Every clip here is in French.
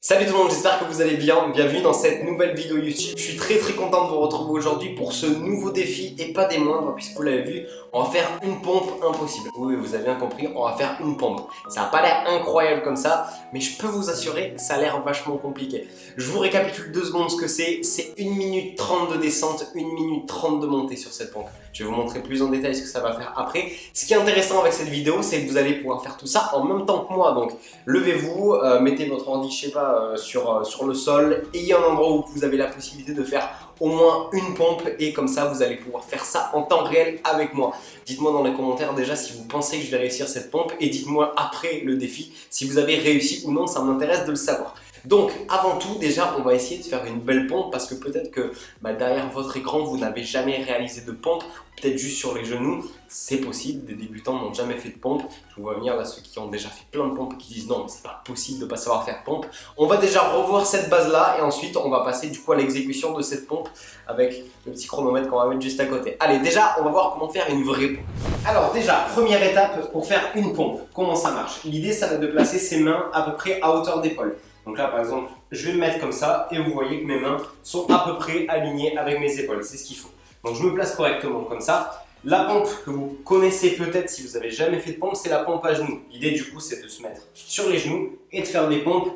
Salut tout le monde, j'espère que vous allez bien, bienvenue dans cette nouvelle vidéo YouTube. Je suis très content de vous retrouver aujourd'hui pour ce nouveau défi et pas des moindres puisque vous l'avez vu, on va faire une pompe impossible. Oui, vous avez bien compris, on va faire une pompe. Ça n'a pas l'air incroyable comme ça, mais je peux vous assurer que ça a l'air vachement compliqué. Je vous récapitule 2 secondes ce que c'est 1 minute 30 de descente, 1 minute 30 de montée sur cette pompe. Je vais vous montrer plus en détail ce que ça va faire après. Ce qui est intéressant avec cette vidéo, c'est que vous allez pouvoir faire tout ça en même temps que moi. Donc levez-vous, mettez votre ordi, je sais pas, sur le sol, ayez un endroit où vous avez la possibilité de faire au moins une pompe et comme ça vous allez pouvoir faire ça en temps réel avec moi. Dites-moi dans les commentaires déjà si vous pensez que je vais réussir cette pompe et dites-moi après le défi si vous avez réussi ou non, ça m'intéresse de le savoir. Donc avant tout déjà on va essayer de faire une belle pompe parce que peut-être que derrière votre écran vous n'avez jamais réalisé de pompe, peut-être juste sur les genoux, c'est possible, des débutants n'ont jamais fait de pompe. Je vous vois venir là ceux qui ont déjà fait plein de pompes qui disent non mais c'est pas possible de ne pas savoir faire pompe. On va déjà revoir cette base là et ensuite on va passer du coup à l'exécution de cette pompe avec le petit chronomètre qu'on va mettre juste à côté. Allez déjà on va voir comment faire une vraie pompe. Alors déjà première étape pour faire une pompe, comment ça marche? L'idée ça va être de placer ses mains à peu près à hauteur d'épaule. Donc là par exemple je vais me mettre comme ça et vous voyez que mes mains sont à peu près alignées avec mes épaules, c'est ce qu'il faut. Donc je me place correctement comme ça. La pompe que vous connaissez peut-être si vous n'avez jamais fait de pompe, c'est la pompe à genoux. L'idée du coup c'est de se mettre sur les genoux et de faire des pompes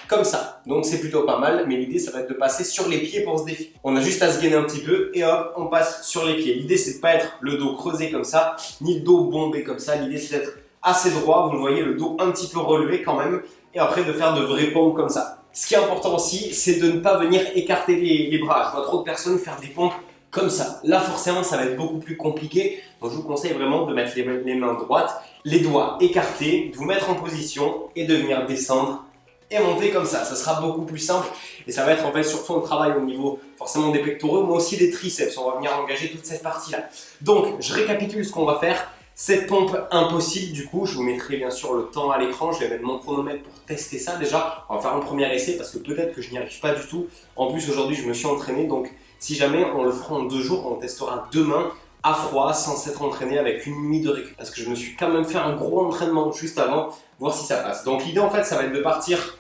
comme ça. Donc c'est plutôt pas mal, mais l'idée ça va être de passer sur les pieds pour ce défi. On a juste à se gainer un petit peu et hop, on passe sur les pieds. L'idée c'est de pas être le dos creusé comme ça, ni le dos bombé comme ça. L'idée c'est d'être assez droit, vous le voyez, le dos un petit peu relevé quand même. Et après de faire de vraies pompes comme ça. Ce qui est important aussi, c'est de ne pas venir écarter les bras. Je vois trop de personnes faire des pompes comme ça. Là forcément ça va être beaucoup plus compliqué. Donc je vous conseille vraiment de mettre les mains droites, les doigts écartés, de vous mettre en position et de venir descendre et monter comme ça. Ça sera beaucoup plus simple et ça va être en fait surtout un travail au niveau forcément des pectoraux mais aussi des triceps. On va venir engager toute cette partie là. Donc je récapitule ce qu'on va faire. Cette pompe impossible, du coup, je vous mettrai bien sûr le temps à l'écran. Je vais mettre mon chronomètre pour tester ça déjà. On va faire un premier essai parce que peut-être que je n'y arrive pas du tout. En plus, aujourd'hui, je me suis entraîné. Donc, si jamais on le fera en 2 jours, on testera demain à froid sans s'être entraîné avec une nuit de récup. Parce que je me suis quand même fait un gros entraînement juste avant, voir si ça passe. Donc, l'idée en fait, ça va être de partir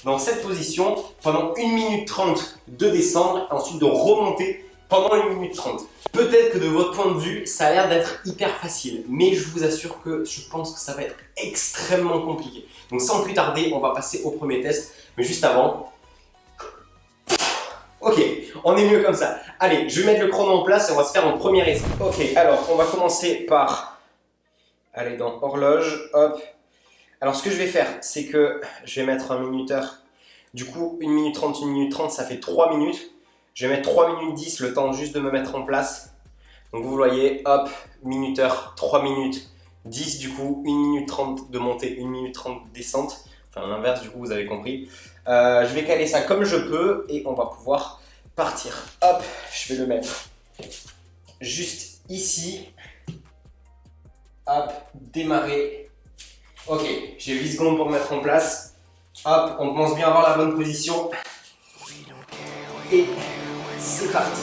dans cette position pendant 1 minute 30 de descendre, ensuite de remonter pendant 1 minute 30. Peut-être que de votre point de vue, ça a l'air d'être hyper facile, mais je vous assure que je pense que ça va être extrêmement compliqué. Donc sans plus tarder, on va passer au premier test, mais juste avant... Ok, on est mieux comme ça. Allez, je vais mettre le chrono en place et on va se faire un premier essai. Ok, alors on va commencer par aller dans horloge, hop. Alors ce que je vais faire, c'est que je vais mettre un minuteur. Du coup, 1 minute 30, 1 minute 30, ça fait 3 minutes. Je vais mettre 3 minutes 10, le temps juste de me mettre en place. Donc vous voyez, hop, minuteur, 3 minutes 10 du coup, 1 minute 30 de montée, 1 minute 30 de descente. Enfin l'inverse du coup, vous avez compris. Je vais caler ça comme je peux et on va pouvoir partir. Hop, je vais le mettre juste ici. Hop, démarrer. Ok, j'ai 8 secondes pour me mettre en place. Hop, on commence bien à avoir la bonne position. Et c'est parti.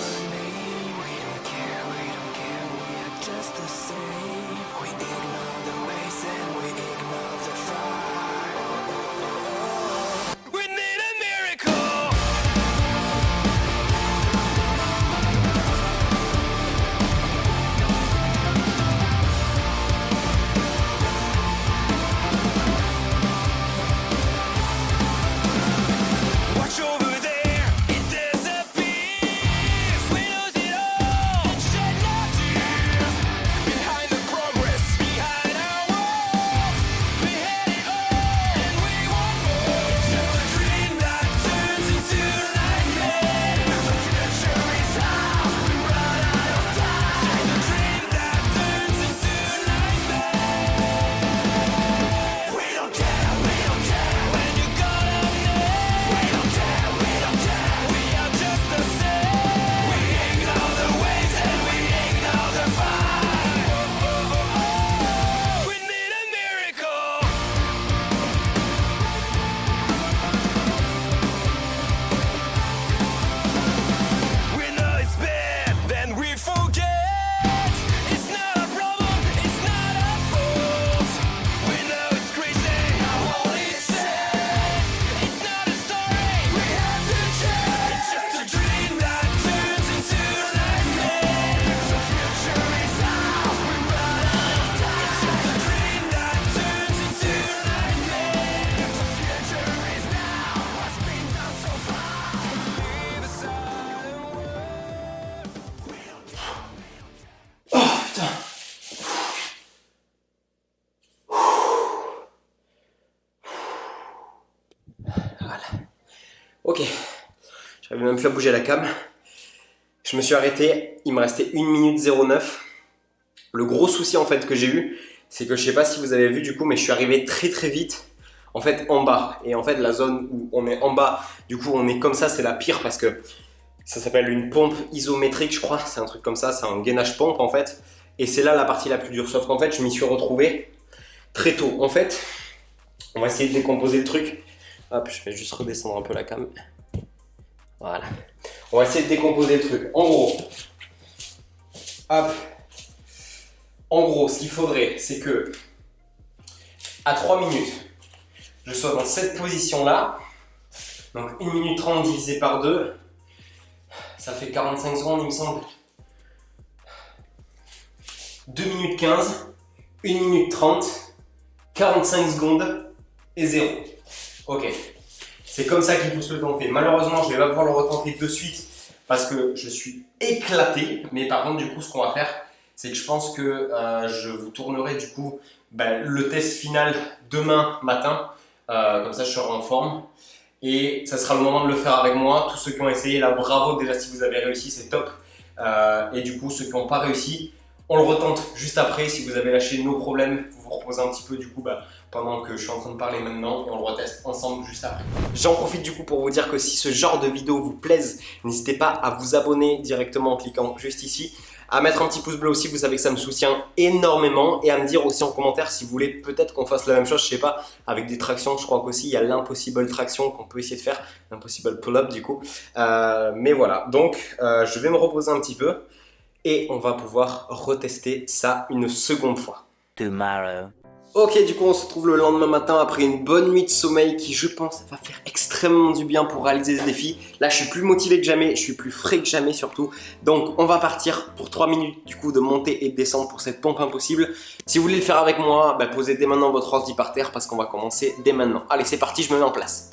Voilà. Ok. J'arrive même plus à bouger la cam. Je me suis arrêté. Il me restait 1 minute 09. Le gros souci en fait que j'ai eu, c'est que je sais pas si vous avez vu du coup, mais je suis arrivé très très vite en fait en bas. Et en fait la zone où on est en bas, du coup on est comme ça, c'est la pire parce que ça s'appelle une pompe isométrique je crois. C'est un truc comme ça, c'est un gainage pompe en fait. Et c'est là la partie la plus dure. Sauf qu'en fait je m'y suis retrouvé très tôt. En fait, on va essayer de décomposer le truc. Hop, je vais juste redescendre un peu la cam. Voilà. On va essayer de décomposer le truc. En gros, hop. En gros, ce qu'il faudrait, c'est que à 3 minutes, je sois dans cette position-là. Donc 1 minute 30 divisé par 2, ça fait 45 secondes, il me semble. 2 minutes 15, 1 minute 30, 45 secondes et 0. Ok. C'est comme ça qu'il faut se le tenter. Malheureusement, je ne vais pas pouvoir le retenter de suite parce que je suis éclaté. Mais par contre, du coup, ce qu'on va faire, c'est que je pense que je vous tournerai du coup le test final demain matin. Comme ça, je serai en forme. Et ça sera le moment de le faire avec moi. Tous ceux qui ont essayé, là, bravo. Déjà, si vous avez réussi, c'est top. Et du coup, ceux qui n'ont pas réussi, on le retente juste après. Si vous avez lâché nos problèmes, vous vous reposez un petit peu du coup pendant que je suis en train de parler maintenant et on le reteste ensemble juste après. J'en profite du coup pour vous dire que si ce genre de vidéo vous plaise, n'hésitez pas à vous abonner directement en cliquant juste ici, à mettre un petit pouce bleu aussi, vous savez que ça me soutient énormément, et à me dire aussi en commentaire si vous voulez peut-être qu'on fasse la même chose, je sais pas, avec des tractions. Je crois qu'aussi il y a l'impossible traction qu'on peut essayer de faire, l'impossible pull-up du coup. Mais voilà, donc je vais me reposer un petit peu et on va pouvoir retester ça une seconde fois. Tomorrow. Ok, du coup on se retrouve le lendemain matin après une bonne nuit de sommeil qui, je pense, va faire extrêmement du bien pour réaliser ce défi. Là je suis plus motivé que jamais, je suis plus frais que jamais surtout. Donc on va partir pour 3 minutes du coup de montée et de descente pour cette pompe impossible. Si vous voulez le faire avec moi, posez dès maintenant votre ordi par terre parce qu'on va commencer dès maintenant. Allez, c'est parti, je me mets en place.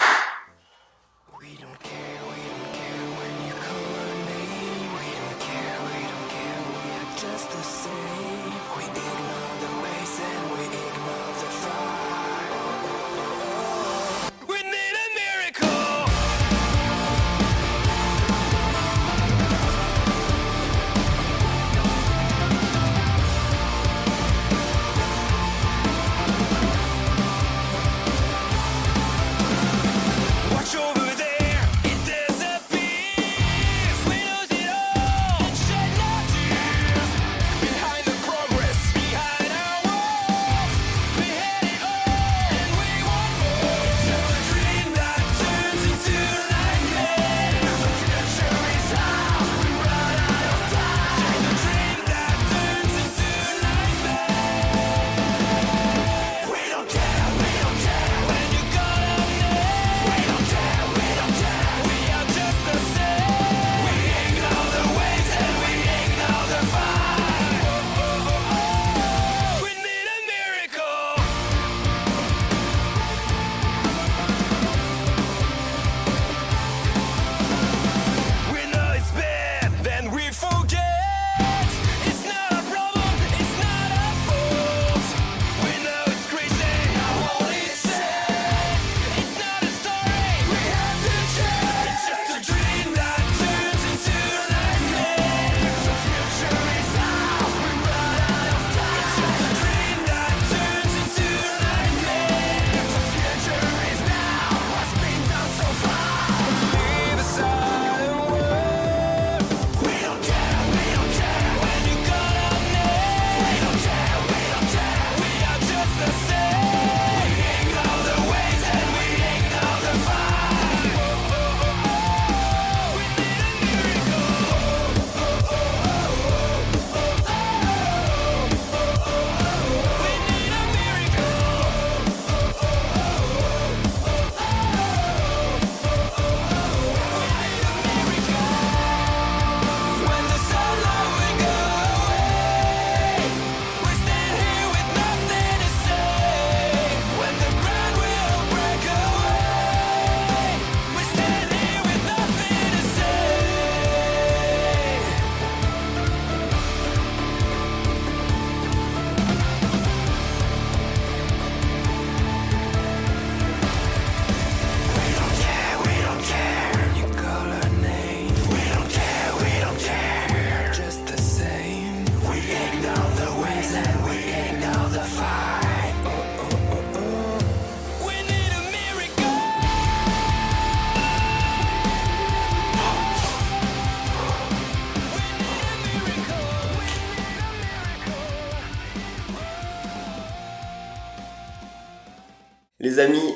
Les amis,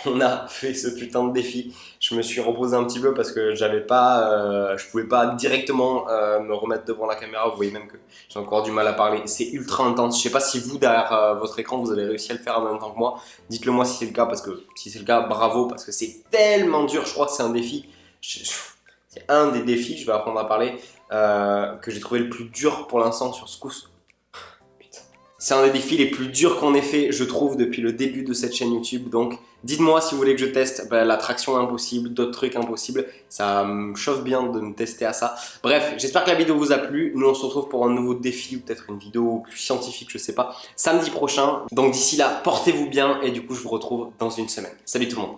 on a fait ce putain de défi. Je me suis reposé un petit peu parce que je pouvais pas directement me remettre devant la caméra. Vous voyez même que j'ai encore du mal à parler. C'est ultra intense. Je sais pas si vous, derrière votre écran, vous avez réussi à le faire en même temps que moi. Dites-le moi si c'est le cas, parce que si c'est le cas, bravo, parce que c'est tellement dur. Je crois que c'est un défi. C'est un des défis, je vais apprendre à parler, que j'ai trouvé le plus dur pour l'instant sur ce coup. C'est un des défis les plus durs qu'on ait fait, je trouve, depuis le début de cette chaîne YouTube. Donc, dites-moi si vous voulez que je teste la traction impossible, d'autres trucs impossibles. Ça me chauffe bien de me tester à ça. Bref, j'espère que la vidéo vous a plu. Nous, on se retrouve pour un nouveau défi ou peut-être une vidéo plus scientifique, je sais pas, samedi prochain. Donc, d'ici là, portez-vous bien et du coup, je vous retrouve dans une semaine. Salut tout le monde.